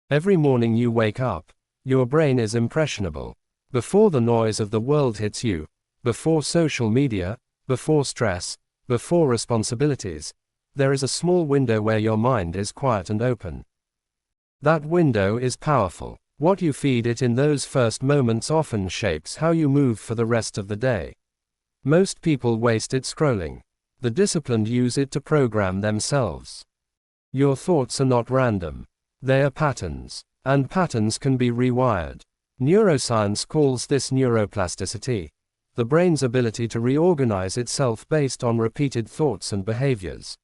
Every morning you wake up, your brain is impressionable. Before the noise of the world hits you, before social media, before stress, before responsibilities, there is a small window where your mind is quiet and open. That window is powerful. What you feed it in those first moments often shapes how you move for the rest of the day. Most people waste it scrolling. The disciplined use it to program themselves. Your thoughts are not random. They are patterns, and patterns can be rewired. Neuroscience calls this neuroplasticity, the brain's ability to reorganize itself based on repeated thoughts and behaviors.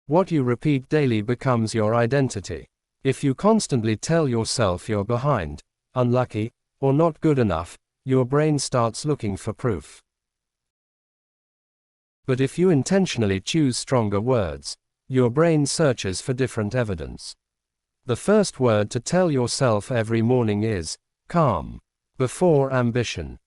What you repeat daily becomes your identity. If you constantly tell yourself you're behind, unlucky, or not good enough, your brain starts looking for proof. But if you intentionally choose stronger words, your brain searches for different evidence. The first word to tell yourself every morning is calm. Before ambition.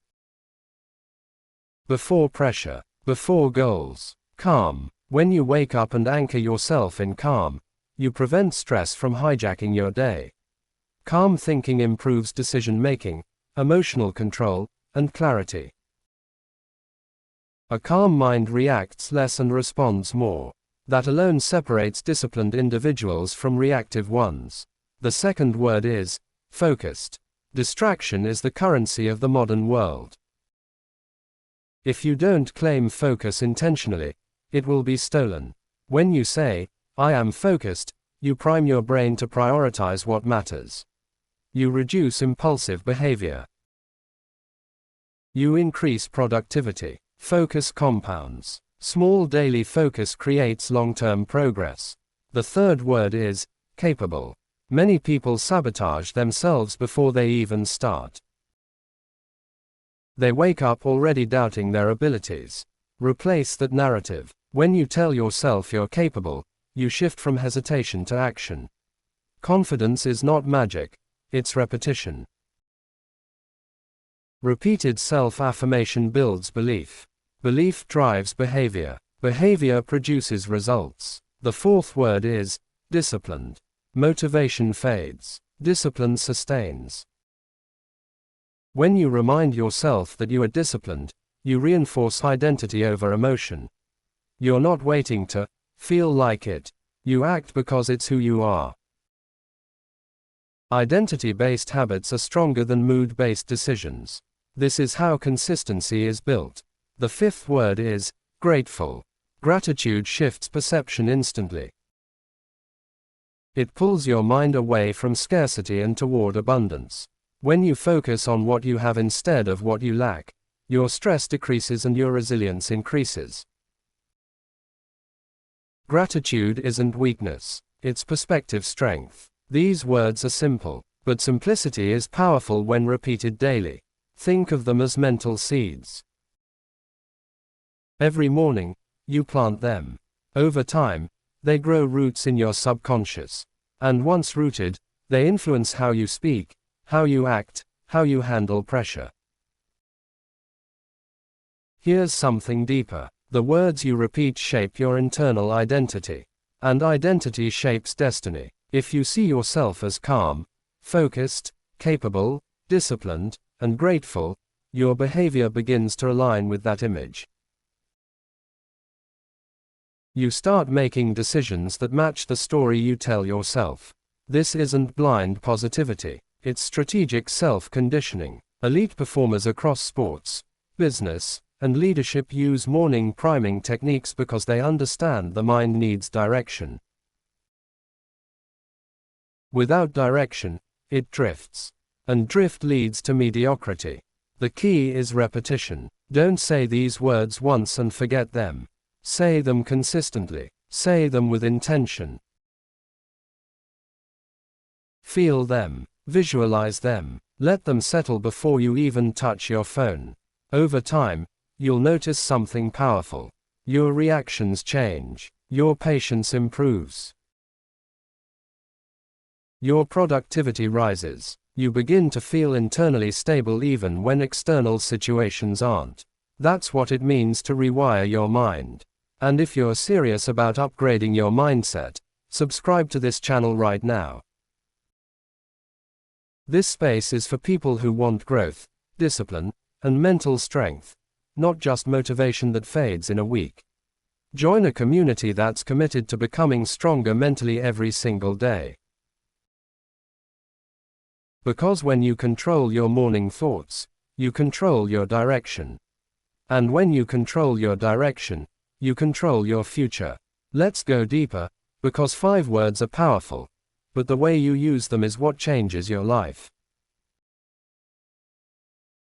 Before pressure. Before goals. Calm. When you wake up and anchor yourself in calm, you prevent stress from hijacking your day. Calm thinking improves decision-making, emotional control, and clarity. A calm mind reacts less and responds more. That alone separates disciplined individuals from reactive ones. The second word is focused. Distraction is the currency of the modern world. If you don't claim focus intentionally, it will be stolen. When you say, "I am focused," you prime your brain to prioritize what matters. You reduce impulsive behavior. You increase productivity. Focus compounds. Small daily focus creates long-term progress. The third word is capable. Many people sabotage themselves before they even start. They wake up already doubting their abilities. Replace that narrative. When you tell yourself you're capable, you shift from hesitation to action. Confidence is not magic, it's repetition. Repeated self-affirmation builds belief. Belief drives behavior. Behavior produces results. The fourth word is disciplined. Motivation fades. Discipline sustains. When you remind yourself that you are disciplined, you reinforce identity over emotion. You're not waiting to feel like it. You act because it's who you are. Identity-based habits are stronger than mood-based decisions. This is how consistency is built. The fifth word is grateful. Gratitude shifts perception instantly. It pulls your mind away from scarcity and toward abundance. When you focus on what you have instead of what you lack, your stress decreases and your resilience increases. Gratitude isn't weakness, it's perspective strength. These words are simple, but simplicity is powerful when repeated daily. Think of them as mental seeds. Every morning, you plant them. Over time, they grow roots in your subconscious. And once rooted, they influence how you speak, how you act, how you handle pressure. Here's something deeper. The words you repeat shape your internal identity. And identity shapes destiny. If you see yourself as calm, focused, capable, disciplined, and grateful, your behavior begins to align with that image. You start making decisions that match the story you tell yourself. This isn't blind positivity, it's strategic self-conditioning. Elite performers across sports, business, and leadership use morning priming techniques because they understand the mind needs direction. Without direction, it drifts. And drift leads to mediocrity. The key is repetition. Don't say these words once and forget them. Say them consistently. Say them with intention. Feel them. Visualize them. Let them settle before you even touch your phone. Over time, you'll notice something powerful. Your reactions change. Your patience improves. Your productivity rises. You begin to feel internally stable even when external situations aren't. That's what it means to rewire your mind. And if you're serious about upgrading your mindset, subscribe to this channel right now. This space is for people who want growth, discipline, and mental strength, not just motivation that fades in a week. Join a community that's committed to becoming stronger mentally every single day. Because when you control your morning thoughts, you control your direction. And when you control your direction, you control your future. Let's go deeper, because 5 words are powerful, but the way you use them is what changes your life.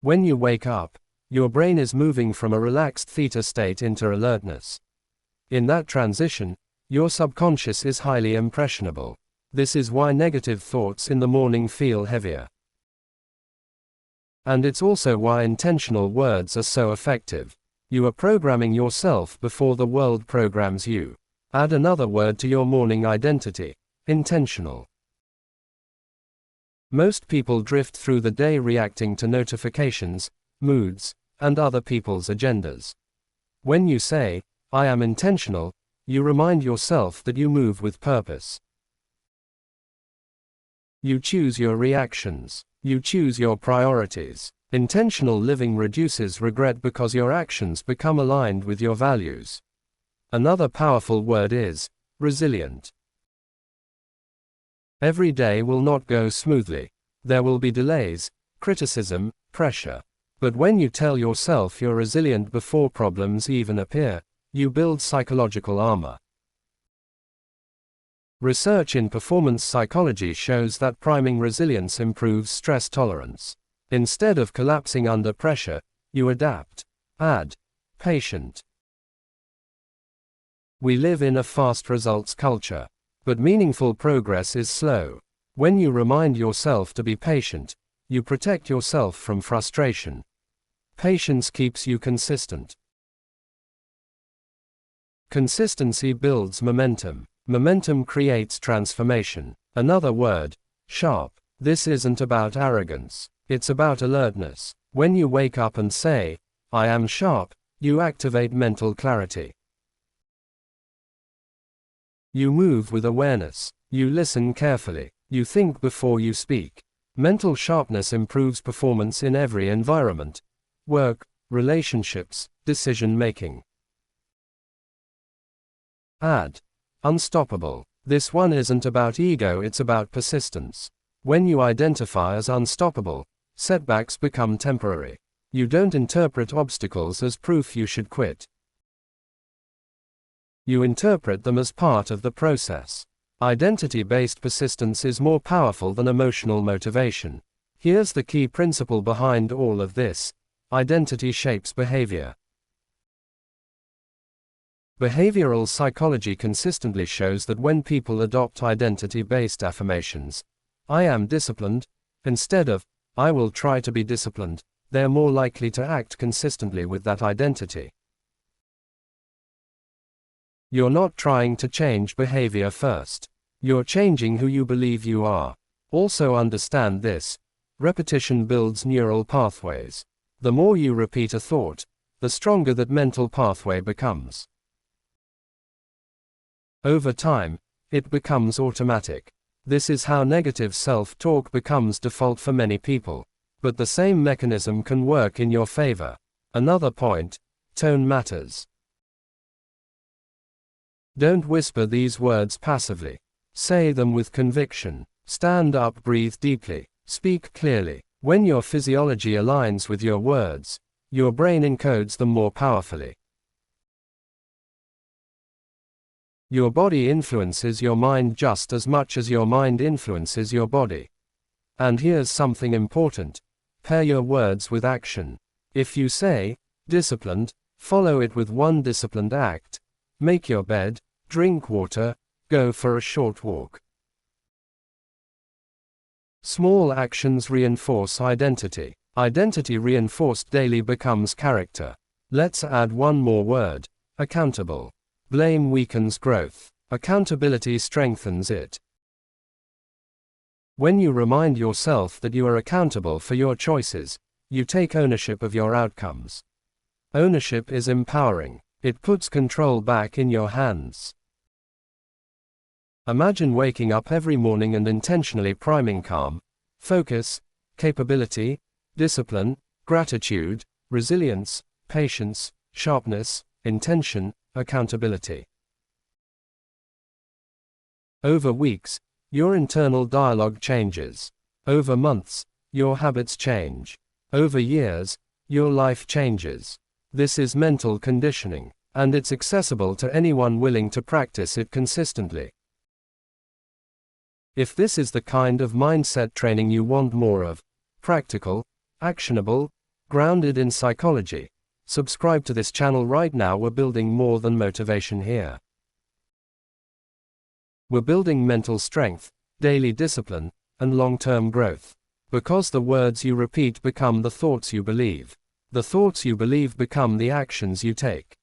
When you wake up, your brain is moving from a relaxed theta state into alertness. In that transition, your subconscious is highly impressionable. This is why negative thoughts in the morning feel heavier. And it's also why intentional words are so effective. You are programming yourself before the world programs you. Add another word to your morning identity: intentional. Most people drift through the day reacting to notifications, moods, and other people's agendas. When you say, "I am intentional," you remind yourself that you move with purpose. You choose your reactions. You choose your priorities. Intentional living reduces regret because your actions become aligned with your values. Another powerful word is resilient. Every day will not go smoothly. There will be delays, criticism, pressure. But when you tell yourself you're resilient before problems even appear, you build psychological armor. Research in performance psychology shows that priming resilience improves stress tolerance. Instead of collapsing under pressure, you adapt. Add patient. We live in a fast results culture, but meaningful progress is slow. When you remind yourself to be patient, you protect yourself from frustration. Patience keeps you consistent. Consistency builds momentum. Momentum creates transformation. Another word, sharp. This isn't about arrogance. It's about alertness. When you wake up and say, "I am sharp," you activate mental clarity. You move with awareness. You listen carefully. You think before you speak. Mental sharpness improves performance in every environment: work, relationships, decision-making. Add unstoppable. This one isn't about ego, it's about persistence. When you identify as unstoppable, setbacks become temporary. You don't interpret obstacles as proof you should quit. You interpret them as part of the process. Identity-based persistence is more powerful than emotional motivation. Here's the key principle behind all of this: identity shapes behavior. Behavioral psychology consistently shows that when people adopt identity-based affirmations, "I am disciplined," instead of "I will try to be disciplined," they're more likely to act consistently with that identity. You're not trying to change behavior first. You're changing who you believe you are. Also understand this: repetition builds neural pathways. The more you repeat a thought, the stronger that mental pathway becomes. Over time, it becomes automatic. This is how negative self-talk becomes default for many people. But the same mechanism can work in your favor. Another point: tone matters. Don't whisper these words passively. Say them with conviction. Stand up, breathe deeply, speak clearly. When your physiology aligns with your words, your brain encodes them more powerfully. Your body influences your mind just as much as your mind influences your body. And here's something important: pair your words with action. If you say, "disciplined," follow it with one disciplined act. Make your bed, drink water, go for a short walk. Small actions reinforce identity. Identity reinforced daily becomes character. Let's add one more word: accountable. Blame weakens growth. Accountability strengthens it. When you remind yourself that you are accountable for your choices, you take ownership of your outcomes. Ownership is empowering. It puts control back in your hands. Imagine waking up every morning and intentionally priming calm, focus, capability, discipline, gratitude, resilience, patience, sharpness, intention, accountability. Over weeks, your internal dialogue changes. Over months, your habits change. Over years, your life changes. This is mental conditioning, and it's accessible to anyone willing to practice it consistently. If this is the kind of mindset training you want more of, practical, actionable, grounded in psychology, subscribe to this channel right now. We're building more than motivation here. We're building mental strength, daily discipline, and long-term growth. Because the words you repeat become the thoughts you believe. The thoughts you believe become the actions you take.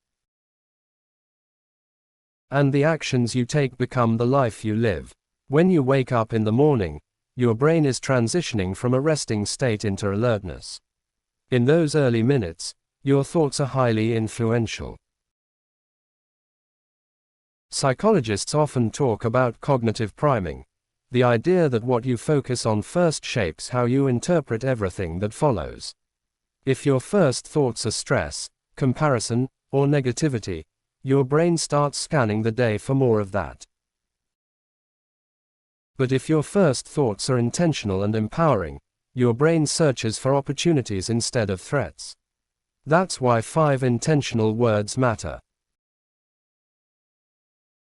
And the actions you take become the life you live. When you wake up in the morning, your brain is transitioning from a resting state into alertness. In those early minutes, your thoughts are highly influential. Psychologists often talk about cognitive priming, the idea that what you focus on first shapes how you interpret everything that follows. If your first thoughts are stress, comparison, or negativity, your brain starts scanning the day for more of that. But if your first thoughts are intentional and empowering, your brain searches for opportunities instead of threats. That's why 5 intentional words matter.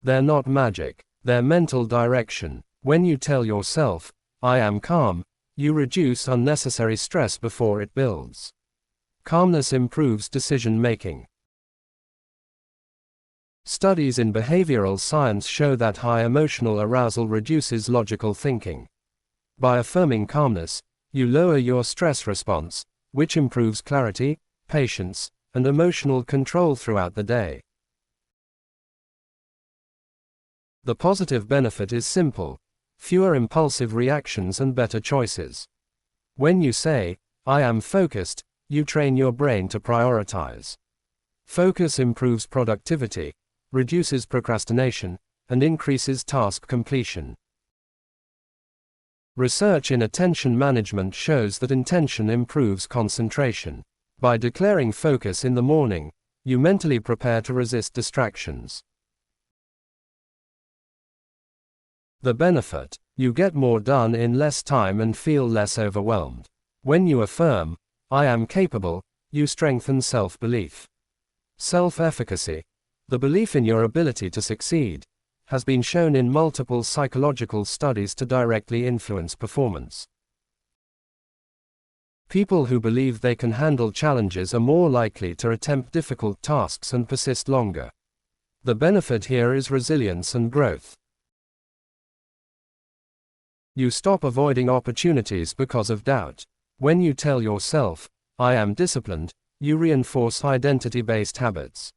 They're not magic, they're mental direction. When you tell yourself, "I am calm," you reduce unnecessary stress before it builds. Calmness improves decision making. Studies in behavioral science show that high emotional arousal reduces logical thinking. By affirming calmness, you lower your stress response, which improves clarity, patience, and emotional control throughout the day. The positive benefit is simple: fewer impulsive reactions and better choices. When you say, "I am focused," you train your brain to prioritize. Focus improves productivity, reduces procrastination, and increases task completion. Research in attention management shows that intention improves concentration. By declaring focus in the morning, you mentally prepare to resist distractions. The benefit: you get more done in less time and feel less overwhelmed. When you affirm, "I am capable," you strengthen self-belief. Self-efficacy, the belief in your ability to succeed, has been shown in multiple psychological studies to directly influence performance. People who believe they can handle challenges are more likely to attempt difficult tasks and persist longer. The benefit here is resilience and growth. You stop avoiding opportunities because of doubt. When you tell yourself, "I am disciplined," you reinforce identity-based habits.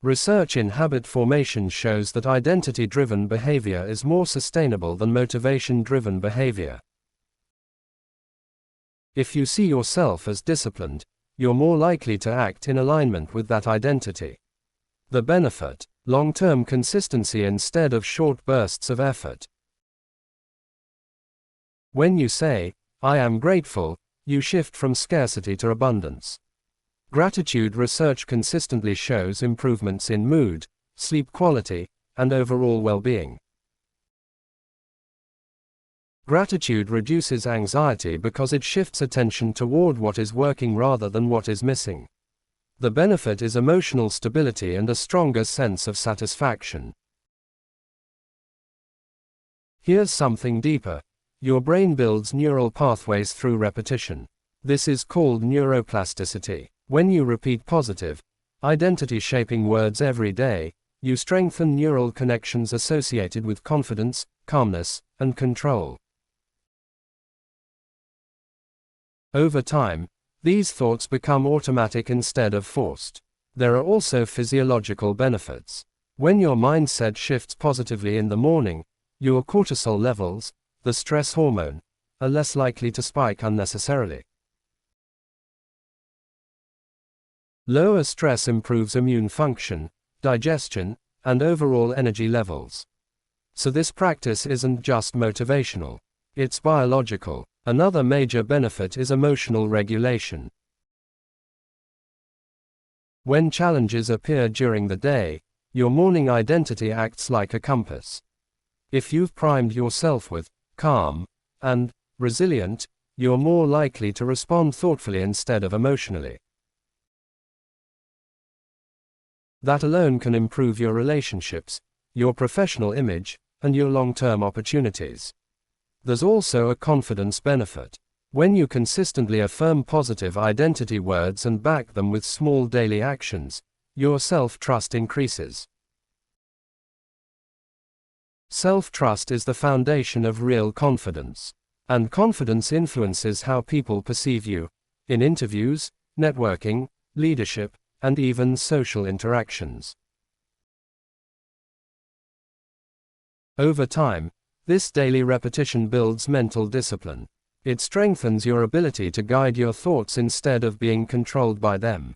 Research in habit formation shows that identity-driven behavior is more sustainable than motivation-driven behavior. If you see yourself as disciplined, you're more likely to act in alignment with that identity. The benefit: long-term consistency instead of short bursts of effort. When you say, "I am grateful," you shift from scarcity to abundance. Gratitude research consistently shows improvements in mood, sleep quality, and overall well-being. Gratitude reduces anxiety because it shifts attention toward what is working rather than what is missing. The benefit is emotional stability and a stronger sense of satisfaction. Here's something deeper. Your brain builds neural pathways through repetition. This is called neuroplasticity. When you repeat positive, identity-shaping words every day, you strengthen neural connections associated with confidence, calmness, and control. Over time, these thoughts become automatic instead of forced. There are also physiological benefits. When your mindset shifts positively in the morning, your cortisol levels, the stress hormone, are less likely to spike unnecessarily. Lower stress improves immune function, digestion, and overall energy levels. So this practice isn't just motivational. It's biological. Another major benefit is emotional regulation. When challenges appear during the day, your morning identity acts like a compass. If you've primed yourself with calm and resilient, you're more likely to respond thoughtfully instead of emotionally. That alone can improve your relationships, your professional image, and your long-term opportunities. There's also a confidence benefit. When you consistently affirm positive identity words and back them with small daily actions, your self-trust increases. Self-trust is the foundation of real confidence. And confidence influences how people perceive you, in interviews, networking, leadership, and even social interactions. Over time, this daily repetition builds mental discipline. It strengthens your ability to guide your thoughts instead of being controlled by them.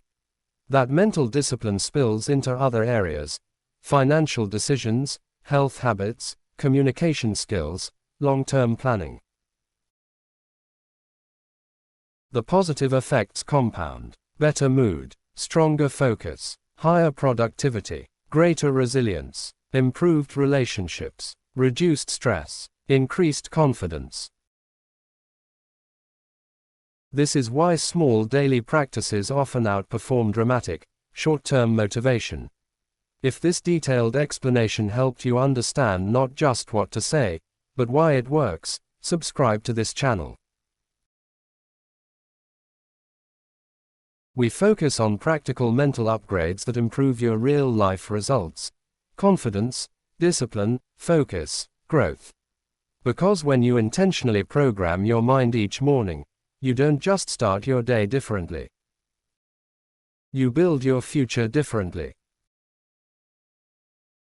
That mental discipline spills into other areas: financial decisions, health habits, communication skills, long-term planning. The positive effects compound: better mood, stronger focus, higher productivity, greater resilience, improved relationships, reduced stress, increased confidence. This is why small daily practices often outperform dramatic, short-term motivation. If this detailed explanation helped you understand not just what to say, but why it works, subscribe to this channel. We focus on practical mental upgrades that improve your real-life results: confidence, discipline, focus, growth. Because when you intentionally program your mind each morning, you don't just start your day differently. You build your future differently.